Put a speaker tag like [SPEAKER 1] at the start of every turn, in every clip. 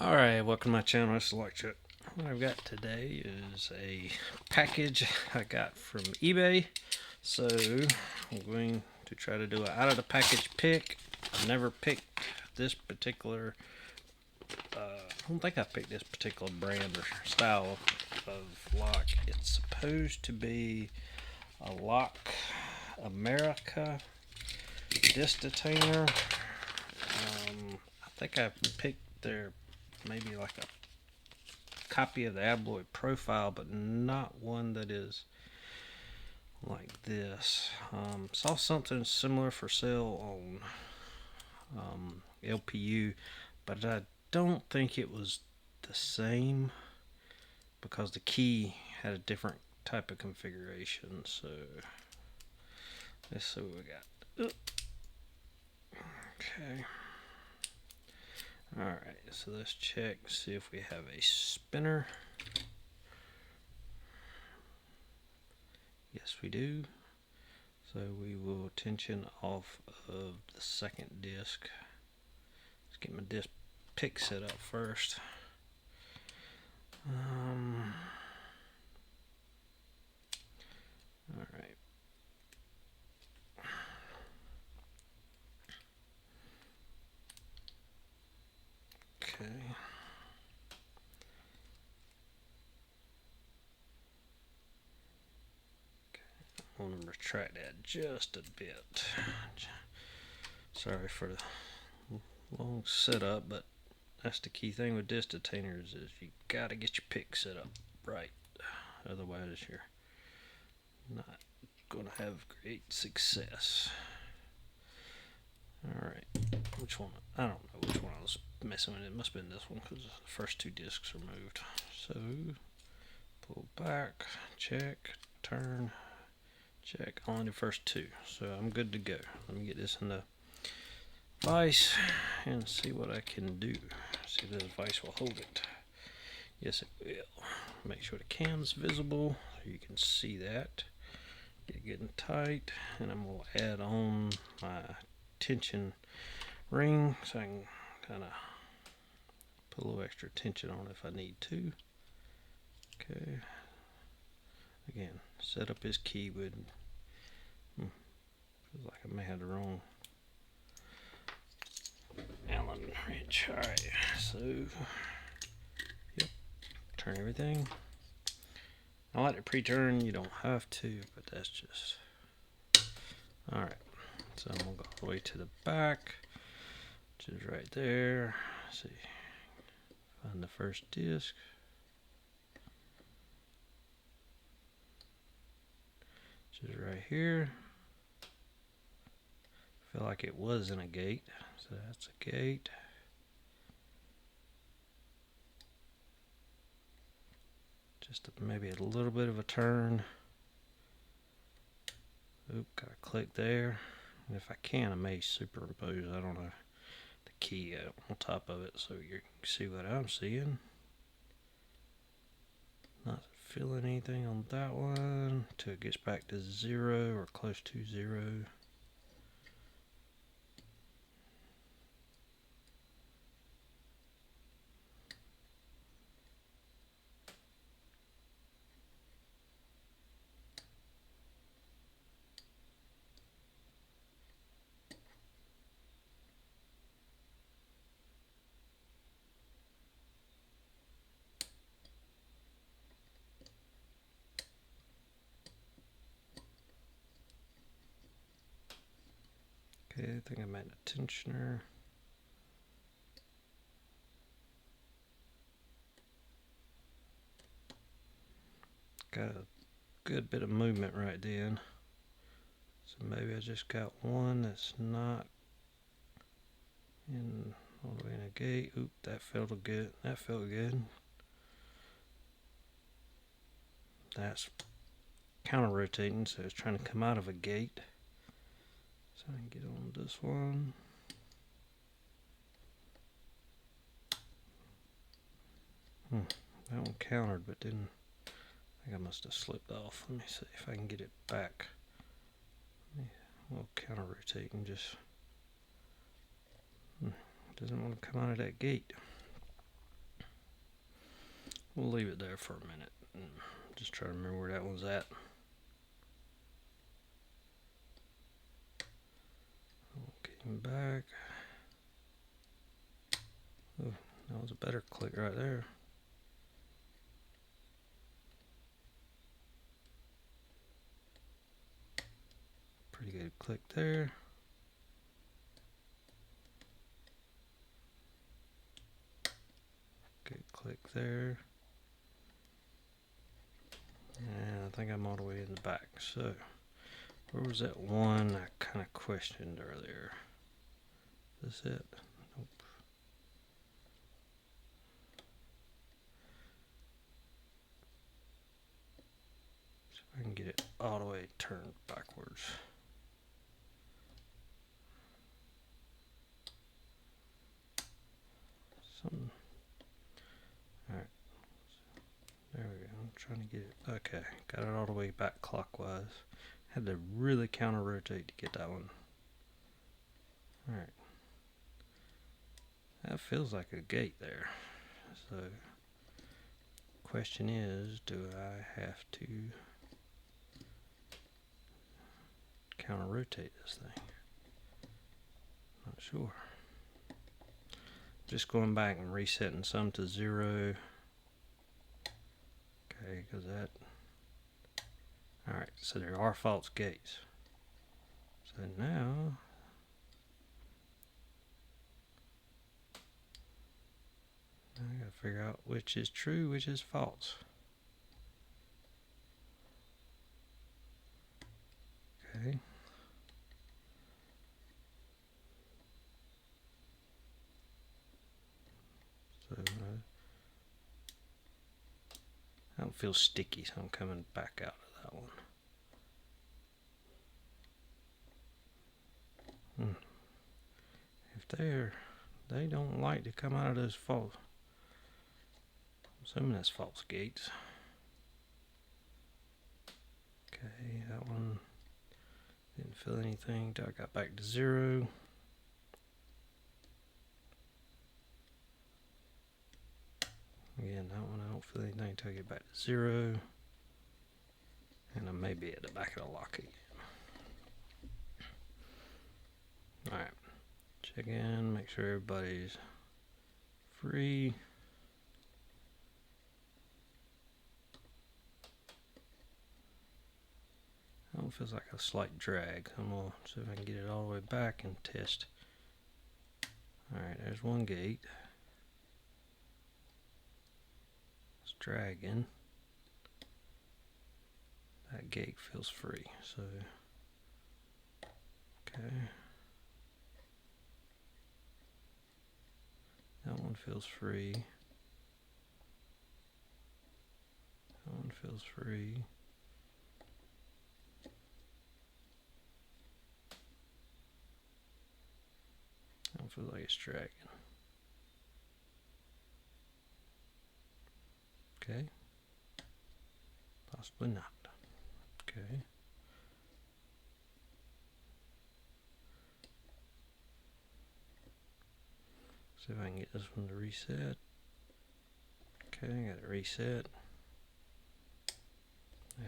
[SPEAKER 1] Alright, welcome to my channel. This is Locksport. What I've got today is a package I got from eBay. So I'm going to try to do an out of the package pick. I've never picked this particular I don't think I picked this particular brand or style of lock. It's supposed to be a Lock America Disc Detainer. I think I picked their maybe like a copy of the Alloy profile, but not one that is like this. Saw something similar for sale on LPU, but I don't think it was the same because the key had a different type of configuration. So let's see what we got. Okay. Alright, so let's check, see if we have a spinner. Yes, we do. So we will tension off of the second disc. Let's get my disc pick set up first. Alright. Okay. I want to retract that just a bit. Sorry for the long setup, but that's the key thing with disc detainers is you gotta get your pick set up right. Otherwise you're not gonna have great success. Alright, which one? I don't know which one I was messing with. It must have been this one because the first two discs are moved. So pull back, check, turn, check. Only the first two, so I'm good to go. Let me get this in the vise and see what I can do. See if this vise will hold it. Yes, it will. Make sure the cam's visible so you can see that. Get it getting tight, and I'm going to add on my tension ring so I can kind of put a little extra tension on if I need to. Okay. Again, set up his key with. Feels like I may have the wrong Allen wrench. Alright, so yep, turn everything. I like to pre-turn, you don't have to, but that's just alright. So I'm gonna go all the way to the back, which is right there. Let's see, find the first disc. Which is right here. Feel like it was in a gate, so that's a gate. Just maybe a little bit of a turn. Oop, gotta click there. And if I can, I may superimpose, I don't know, the key on top of it so you can see what I'm seeing. Not feeling anything on that one until it gets back to 0 or close to 0. Okay, I think I made a tensioner. Got a good bit of movement right then. So maybe I just got one that's not in all the way in a gate. Oop, that felt good. That felt good. That's counter rotating, so it's trying to come out of a gate. So I can get on this one. That one countered, but didn't. I think I must have slipped off. Let me see if I can get it back. We'll counter rotate and just doesn't want to come out of that gate. we'll leave it there for a minute. Just try to remember where that one's at. Getting back. Oh, that was a better click right there. Pretty good click there. Good click there. And I think I'm all the way in the back. So, where was that one I kind of questioned earlier? Is this it? Nope. See if I can get it all the way turned backwards. Something. Alright. There we go. I'm trying to get it. Okay. Got it all the way back clockwise. Had to really counter rotate to get that one. Alright. That feels like a gate there. So, question is, do I have to counter rotate this thing? Not sure. Just going back and resetting some to 0. Okay, because that. Alright, so there are false gates. So now, I gotta figure out which is true, which is false. Okay. So I don't feel sticky, so I'm coming back out of that one. If they don't like to come out of those false. I'm assuming that's false gates. Okay, that one didn't feel anything until I got back to 0. Again, that one I don't feel anything until I get back to 0. And I may be at the back of the lock again. Alright, check in, make sure everybody's free. That one feels like a slight drag. I'm going to see if I can get it all the way back and test. Alright, there's one gate. It's dragging. That gate feels free, so okay. That one feels free. That one feels free. That one feels like it's dragging. Okay. Possibly not. Okay. See if I can get this one to reset. Okay, I got it reset.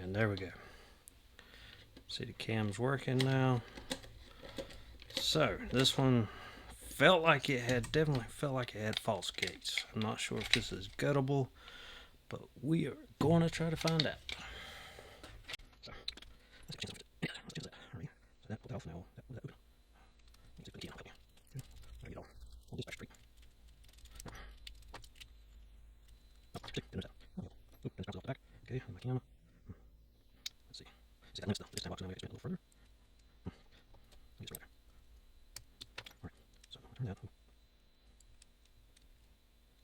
[SPEAKER 1] And there we go. See the cam's working now. So this one felt like it had, definitely felt like it had false gates. I'm not sure if this is guttable, but we are going to try to find out. So let's change that. Alright. So that pulled off now. That open. Let's put the key on. There you go. We'll dispatch free. Oop, there's off the back. Okay, on my camera. Let's see. See that limits this time box now. We have to expand a little further. I think it's right there. Alright, so I'll turn that. I'll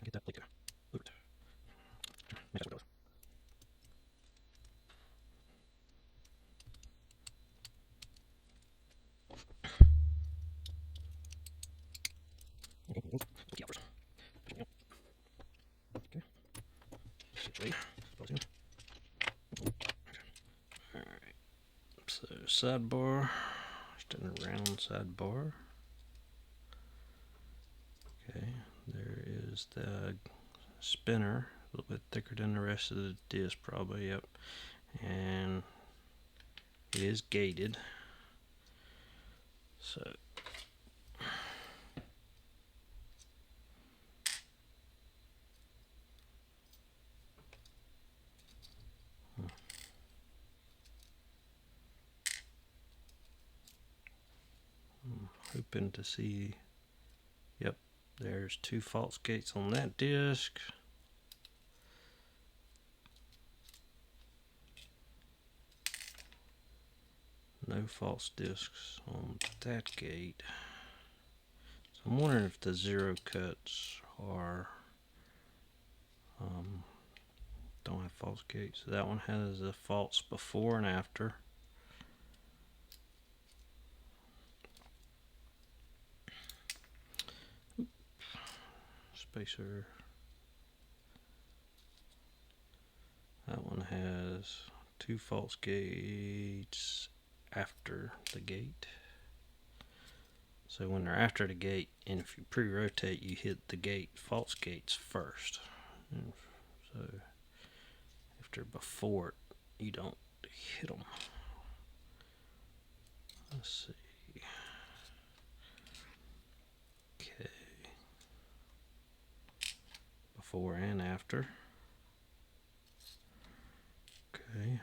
[SPEAKER 1] get that plate there. Move it. Make sure it goes. Okay, move. Key out first. Push it out. Okay. Situate. Close in. Alright. So sidebar. Just in a round sidebar. Okay, there is the spinner a little bit thicker than the rest of the disc probably. Yep. And it is gated, so I'm hoping to see. Yep, there's 2 false gates on that disc. No false discs on that gate. So I'm wondering if the 0 cuts are don't have false gates. So that one has a false before and after. Spacer. That one has 2 false gates after the gate. So when they're after the gate, and if you pre-rotate, you hit the gate false gates first. And so if they're before it, you don't hit them. Let's see. Okay. Before and after. Okay.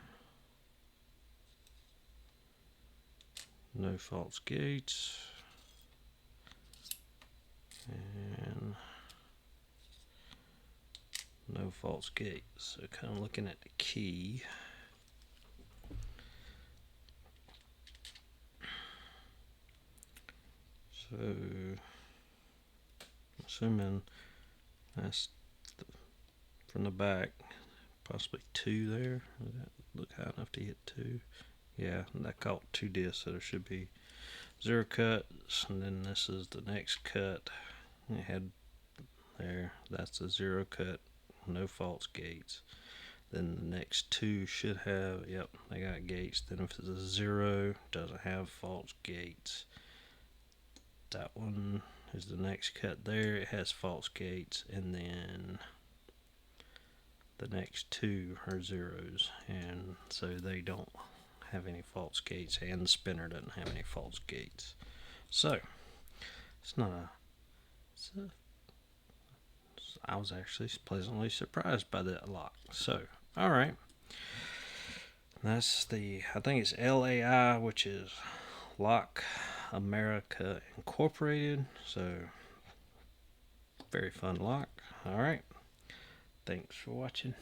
[SPEAKER 1] No false gates. And no false gates. So kind of looking at the key. So assuming that's from the back, possibly 2 there. Does that look high enough to hit 2? Yeah, that caught 2 discs, so there should be 0 cuts, and then this is the next cut. It had there, that's a 0 cut, no false gates. Then the next 2 should have, yep, they got gates. Then if it's a 0, doesn't have false gates. That one is the next cut there, it has false gates, and then the next 2 are 0s, and so they don't have any false gates, and the spinner doesn't have any false gates. So it's not a, I was actually pleasantly surprised by that lock. So alright, that's the, I think it's LAI, which is Lock America Incorporated. So very fun lock. Alright, thanks for watching.